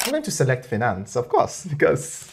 I'm going to select finance, of course, because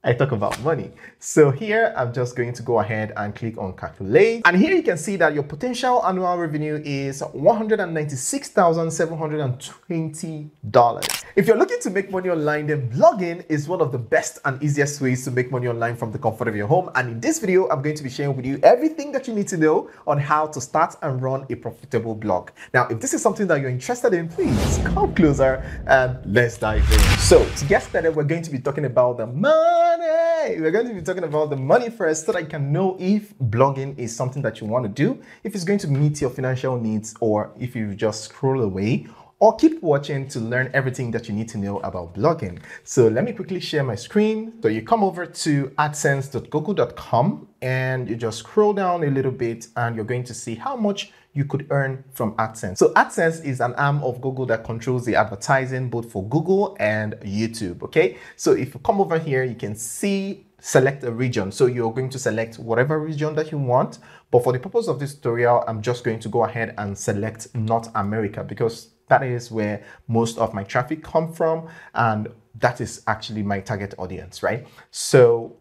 I talk about money. So here, I'm just going to go ahead and click on calculate. And here you can see that your potential annual revenue is $196,720. If you're looking to make money online, then blogging is one of the best and easiest ways to make money online from the comfort of your home. And in this video, I'm going to be sharing with you everything that you need to know on how to start and run a profitable blog. Now, if this is something that you're interested in, please come closer and let's dive in. So to get started, we're going to be talking about the money. We're going to be talking about the money first so that you can know if blogging is something that you want to do, if it's going to meet your financial needs, or if you just scroll away, or keep watching to learn everything that you need to know about blogging. So let me quickly share my screen. So you come over to adsense.google.com and you just scroll down a little bit and you're going to see how much you could earn from AdSense. So AdSense is an arm of Google that controls the advertising both for Google and YouTube, okay? So if you come over here, you can see select a region. So you're going to select whatever region that you want. But for the purpose of this tutorial, I'm just going to go ahead and select North America because that is where most of my traffic come from, and that is actually my target audience, right? So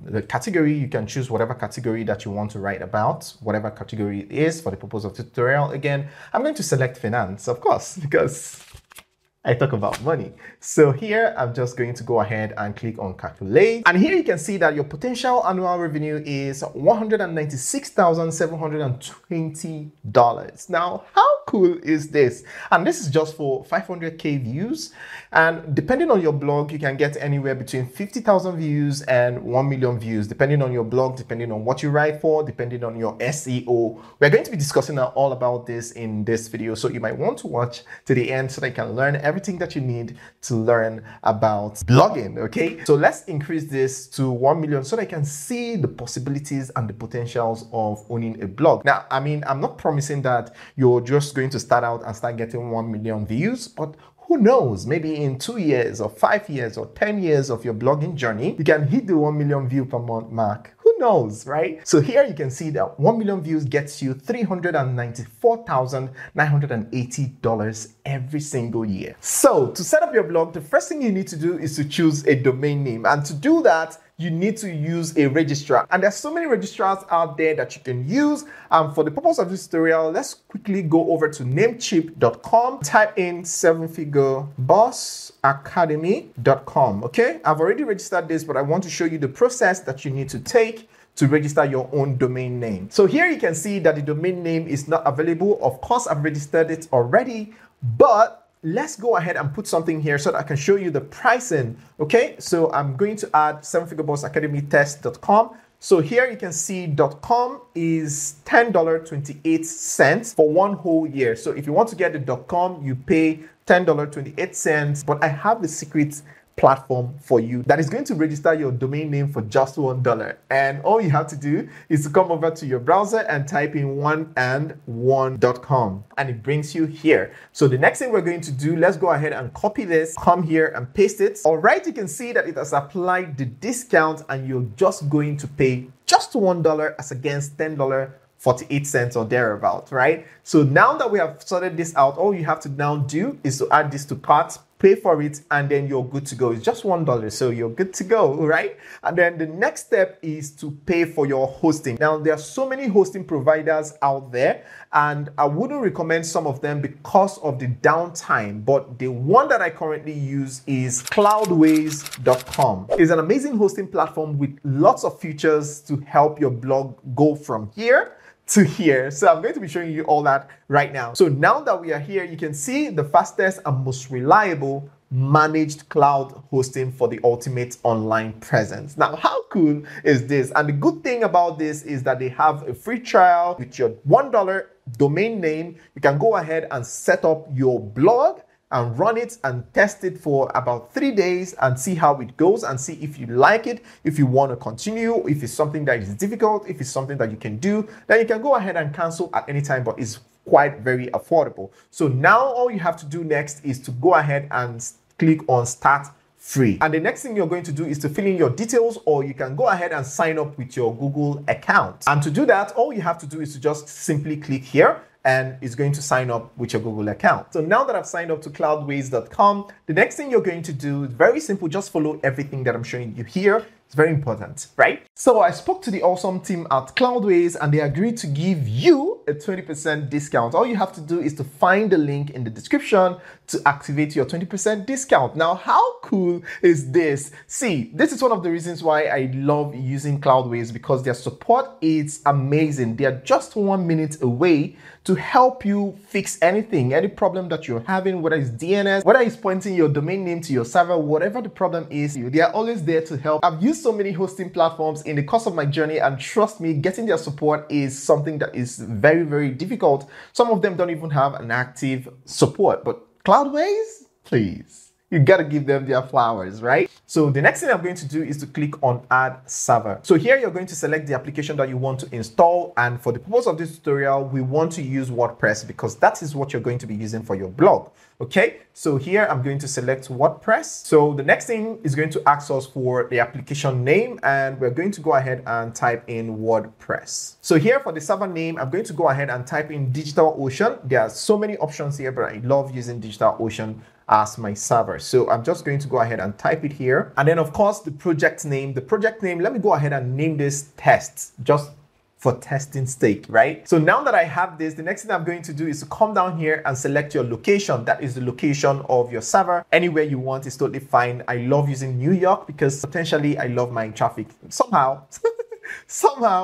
the category, you can choose whatever category that you want to write about, whatever category it is for the purpose of the tutorial. Again, I'm going to select finance, of course, because I talk about money. So here, I'm just going to go ahead and click on calculate. And here you can see that your potential annual revenue is $196,720. Now, how cool is this? And this is just for 500K views. And depending on your blog, you can get anywhere between 50,000 views and 1 million views, depending on your blog, depending on what you write for, depending on your SEO. We're going to be discussing all about this in this video. So you might want to watch to the end so that you can learn everything that you need to learn about blogging, okay? So let's increase this to 1 million so that I can see the possibilities and the potentials of owning a blog. Now, I mean, I'm not promising that you're just going to start out and start getting 1 million views, but who knows, maybe in 2 years or 5 years or 10 years of your blogging journey, you can hit the 1 million view per month mark. Who knows, right? So here you can see that 1 million views gets you $394,980 every single year. So to set up your blog, the first thing you need to do is to choose a domain name. And to do that, you need to use a registrar. And there's so many registrars out there that you can use. For the purpose of this tutorial, let's quickly go over to namecheap.com, type in 7figurebossacademy.com, okay? I've already registered this, but I want to show you the process that you need to take to register your own domain name. So here you can see that the domain name is not available. Of course, I've registered it already, but let's go ahead and put something here so that I can show you the pricing, okay? So I'm going to add 7figurebossacademytest.com. So here you can see .com is $10.28 for 1 whole year. So if you want to get the .com, you pay $10.28, but I have the secret platform for you that is going to register your domain name for just $1. And all you have to do is to come over to your browser and type in 1and1.com and it brings you here. So the next thing we're going to do, let's go ahead and copy this, come here and paste it. All right, you can see that it has applied the discount and you're just going to pay just $1 as against $10.48 or thereabout, right? So now that we have sorted this out, all you have to now do is to add this to cart, pay for it, and then you're good to go. It's just $1, so you're good to go, right? And then the next step is to pay for your hosting. Now, there are so many hosting providers out there, and I wouldn't recommend some of them because of the downtime, but the one that I currently use is cloudways.com. It's an amazing hosting platform with lots of features to help your blog go from here to here. So I'm going to be showing you all that right now. So now that we are here, you can see the fastest and most reliable managed cloud hosting for the ultimate online presence. Now, how cool is this? And the good thing about this is that they have a free trial with your $1 domain name. You can go ahead and set up your blog and run it and test it for about 3 days and see how it goes and see if you like it, if you want to continue, if it's something that is difficult, if it's something that you can do, then you can go ahead and cancel at any time, but it's quite very affordable. So now all you have to do next is to go ahead and click on start free. And the next thing you're going to do is to fill in your details, or you can go ahead and sign up with your Google account. And to do that, all you have to do is to just simply click here and it's going to sign up with your Google account. So now that I've signed up to cloudways.com, the next thing you're going to do is very simple. Just follow everything that I'm showing you here. It's very important, right? So I spoke to the awesome team at Cloudways and they agreed to give you a 20% discount. All you have to do is to find the link in the description to activate your 20% discount. Now, how cool is this? See, this is one of the reasons why I love using Cloudways, because their support is amazing. They are just 1 minute away to help you fix anything, any problem that you're having, whether it's DNS, whether it's pointing your domain name to your server, whatever the problem is, they are always there to help. I've used so many hosting platforms in the course of my journey, and trust me, getting their support is something that is very, very difficult. Some of them don't even have an active support, but Cloudways, please. You gotta give them their flowers, right? So the next thing I'm going to do is to click on Add Server. So here you're going to select the application that you want to install. And for the purpose of this tutorial, we want to use WordPress because that is what you're going to be using for your blog. Okay, so here I'm going to select WordPress. So the next thing is going to ask us for the application name, and we're going to go ahead and type in WordPress. So here for the server name, I'm going to go ahead and type in DigitalOcean. There are so many options here, but I love using DigitalOcean as my server. So I'm just going to go ahead and type it here. And then of course, the project name, let me go ahead and name this test, just for testing sake, right? So now that I have this, the next thing I'm going to do is to come down here and select your location. That is the location of your server. Anywhere you want is totally fine. I love using New York because potentially I love my traffic. Somehow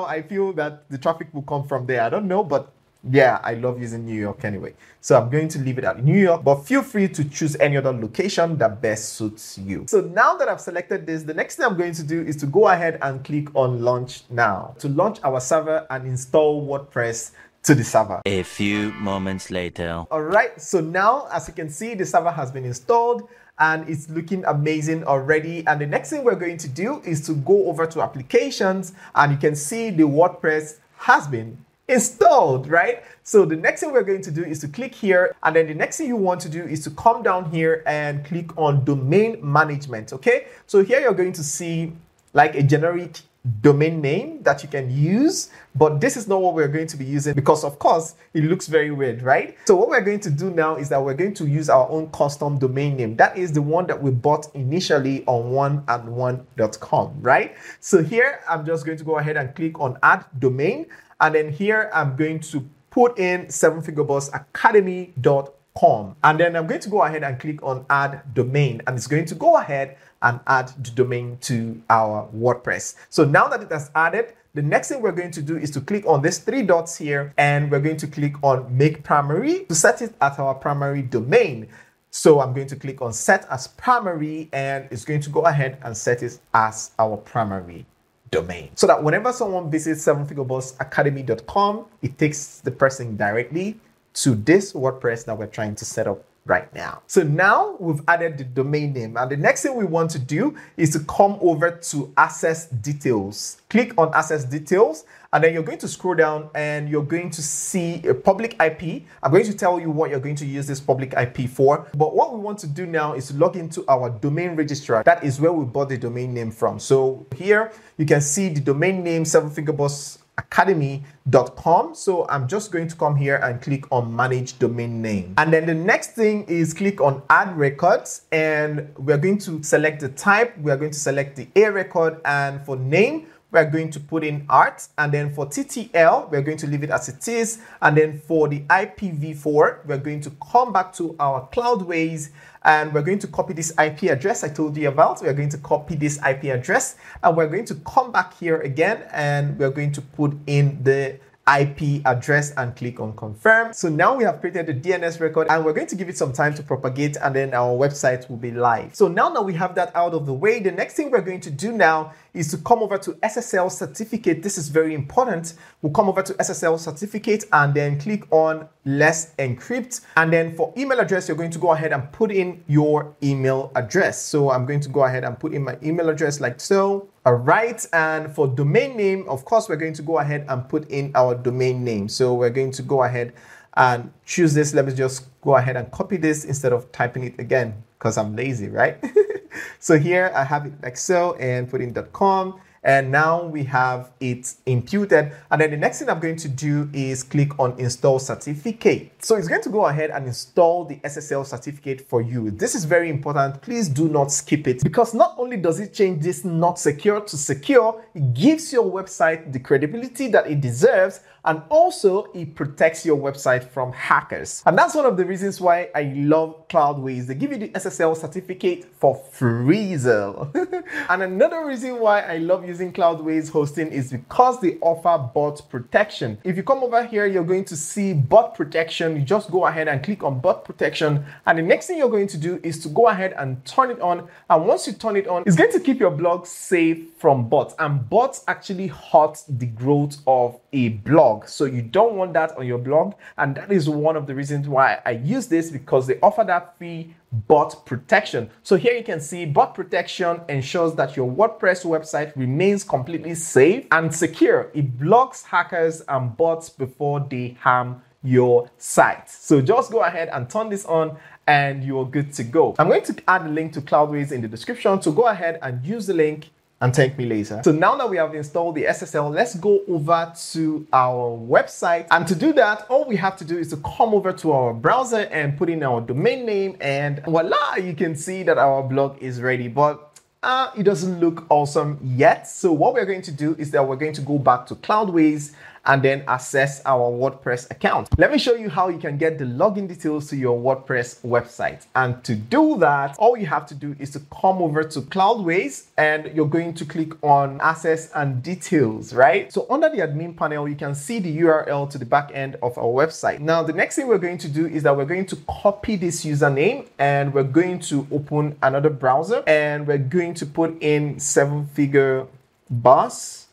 I feel that the traffic will come from there. I don't know, but yeah, I love using New York anyway. So I'm going to leave it at New York, but feel free to choose any other location that best suits you. So now that I've selected this, the next thing I'm going to do is to go ahead and click on Launch Now to launch our server and install WordPress to the server. A few moments later. All right, so now as you can see, the server has been installed and it's looking amazing already. And the next thing we're going to do is to go over to applications, and you can see the WordPress has been installed, right? So the next thing we're going to do is to click here, and then the next thing you want to do is to come down here and click on domain management. Okay, so here you're going to see like a generic domain name that you can use, but this is not what we're going to be using because of course it looks very weird, right? So what we're going to do now is that we're going to use our own custom domain name. That is the one that we bought initially on oneandone.com, right? So here I'm just going to go ahead and click on add domain. And then here I'm going to put in sevenfigurebosacademy.com. And then I'm going to go ahead and click on add domain, and it's going to go ahead and add the domain to our WordPress. So now that it has added, the next thing we're going to do is to click on these 3 dots here, and we're going to click on make primary to set it at our primary domain. So I'm going to click on set as primary, and it's going to go ahead and set it as our primary domain, so that whenever someone visits sevenfigurebosacademy.com, it takes the person directly to this WordPress that we're trying to set up right now. So now we've added the domain name, and the next thing we want to do is to come over to access details. Click on access details, and then you're going to scroll down and you're going to see a public IP. I'm going to tell you what you're going to use this public IP for, but what we want to do now is to log into our domain registrar. That is where we bought the domain name from. So here you can see the domain name sevenfigurebosacademy.com. So I'm just going to come here and click on manage domain name. And then the next thing is click on add records, and we're going to select the type. We are going to select the A record, and for name, we're going to put in art, and then for TTL, we're going to leave it as it is. And then for the IPv4, we're going to come back to our Cloudways, and we're going to copy this IP address I told you about. We're going to copy this IP address, and we're going to come back here again, and we're going to put in the IP address and click on confirm. So now we have created the DNS record, and we're going to give it some time to propagate, and then our website will be live. So now that we have that out of the way, the next thing we're going to do now is to come over to SSL certificate. This is very important. We'll come over to SSL certificate and then click on let's encrypt. And then for email address, you're going to go ahead and put in your email address. So I'm going to go ahead and put in my email address like so. All right. And for domain name, of course, we're going to go ahead and put in our domain name. So we're going to go ahead and choose this. Let me just go ahead and copy this instead of typing it again because I'm lazy, right? So here I have it like so, and put in .com, and now we have it imputed. And then the next thing I'm going to do is click on install certificate. So it's going to go ahead and install the SSL certificate for you. This is very important. Please do not skip it, because not only does it change this not secure to secure, it gives your website the credibility that it deserves, and also it protects your website from hackers. And that's one of the reasons why I love Cloudways. They give you the SSL certificate for free. And another reason why I love using Cloudways hosting is because they offer bot protection. If you come over here, you're going to see bot protection. You just go ahead and click on bot protection, and the next thing you're going to do is to go ahead and turn it on. And once you turn it on, it's going to keep your blog safe from bots, and bots actually hurt the growth of a blog. So you don't want that on your blog, and that is one of the reasons why I use this, because they offer that free bot protection. So here you can see bot protection ensures that your WordPress website remains completely safe and secure. It blocks hackers and bots before they harm your site. So just go ahead and turn this on and you're good to go. I'm going to add a link to Cloudways in the description, so go ahead and use the link and thank me later. So now that we have installed the SSL, let's go over to our website. And to do that, all we have to do is to come over to our browser and put in our domain name, and voila, you can see that our blog is ready. But it doesn't look awesome yet. So what we're going to do is that we're going to go back to Cloudways and then access our WordPress account. Let me show you how you can get the login details to your WordPress website. And to do that, all you have to do is to come over to Cloudways, and you're going to click on access and details, right? So under the admin panel, you can see the URL to the back end of our website. Now, the next thing we're going to do is that we're going to copy this username, and we're going to open another browser, and we're going to put in 7-figure boss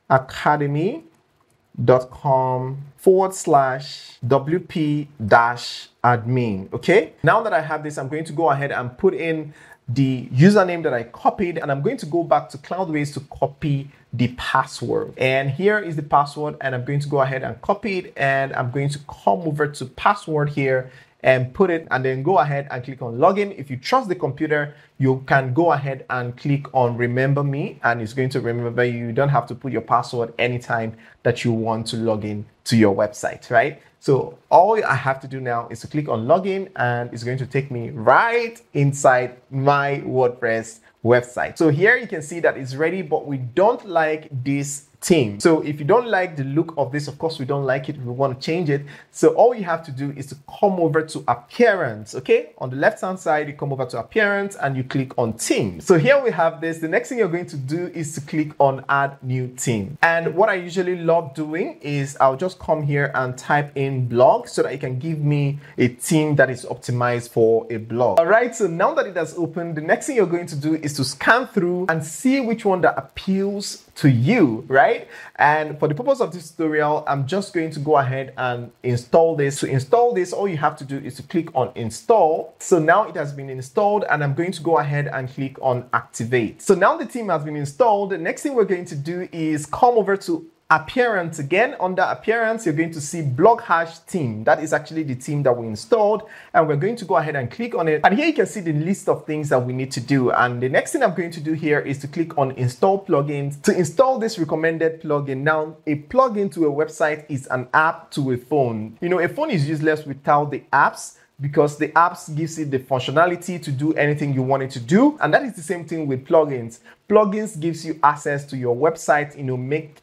academy.com/wp-admin. Okay, now that I have this, I'm going to go ahead and put in the username that I copied, and I'm going to go back to Cloudways to copy the password. And here is the password, and I'm going to go ahead and copy it, and I'm going to come over to password here and put it, and then go ahead and click on login. If you trust the computer, you can go ahead and click on remember me, and it's going to remember you. You don't have to put your password anytime that you want to log in to your website, right? So all I have to do now is to click on login, and it's going to take me right inside my WordPress website. So here you can see that it's ready, but we don't like this theme. So if you don't like the look of this, of course we don't like it, we want to change it. So all you have to do is to come over to appearance. Okay, on the left hand side, you come over to appearance and you click on theme. So here we have this. The next thing you're going to do is to click on add new theme. And what I usually love doing is I'll just come here and type in blog, so that it can give me a theme that is optimized for a blog. All right, so now that it has opened, the next thing you're going to do is to scan through and see which one that appeals to you, right? And for the purpose of this tutorial, I'm just going to go ahead and install this. To install this, all you have to do is to click on install. So now it has been installed, and I'm going to go ahead and click on activate. So now the theme has been installed. The next thing we're going to do is come over to appearance again. Under appearance, you're going to see blog hash theme. That is actually the theme that we installed, and we're going to go ahead and click on it. And here you can see the list of things that we need to do. And the next thing I'm going to do here is to click on install plugins to install this recommended plugin. Now, a plugin to a website is an app to a phone. You know, a phone is useless without the apps, because the apps gives it the functionality to do anything you want it to do. And that is the same thing with plugins. Plugins gives you access to your website, you know,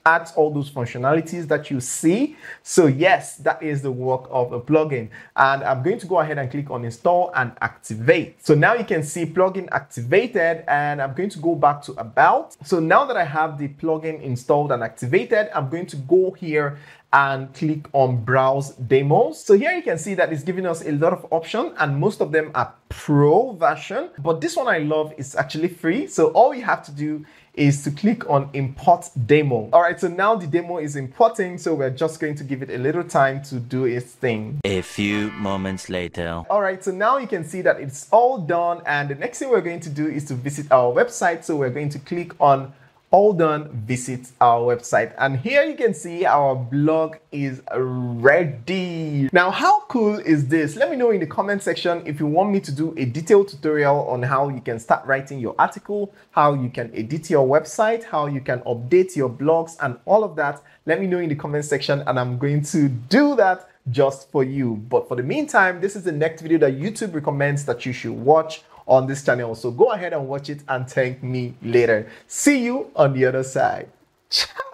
adds all those functionalities that you see. So yes, that is the work of a plugin. And I'm going to go ahead and click on install and activate. So now you can see plugin activated, and I'm going to go back to about. So now that I have the plugin installed and activated, I'm going to go here and click on browse demos. So here you can see that it's giving us a lot of options, and most of them are pro version, but this one I love is actually free. So all you have to do is to click on import demo. All right, so now the demo is importing, so we're just going to give it a little time to do its thing. A few moments later. All right, so now you can see that it's all done, and the next thing we're going to do is to visit our website. So we're going to click on All done, visit our website. And here you can see our blog is ready. Now, how cool is this? Let me know in the comment section if you want me to do a detailed tutorial on how you can start writing your article, how you can edit your website, how you can update your blogs and all of that. Let me know in the comment section and I'm going to do that just for you. But for the meantime, this is the next video that YouTube recommends that you should watch on this channel. So go ahead and watch it and thank me later. See you on the other side. Ciao.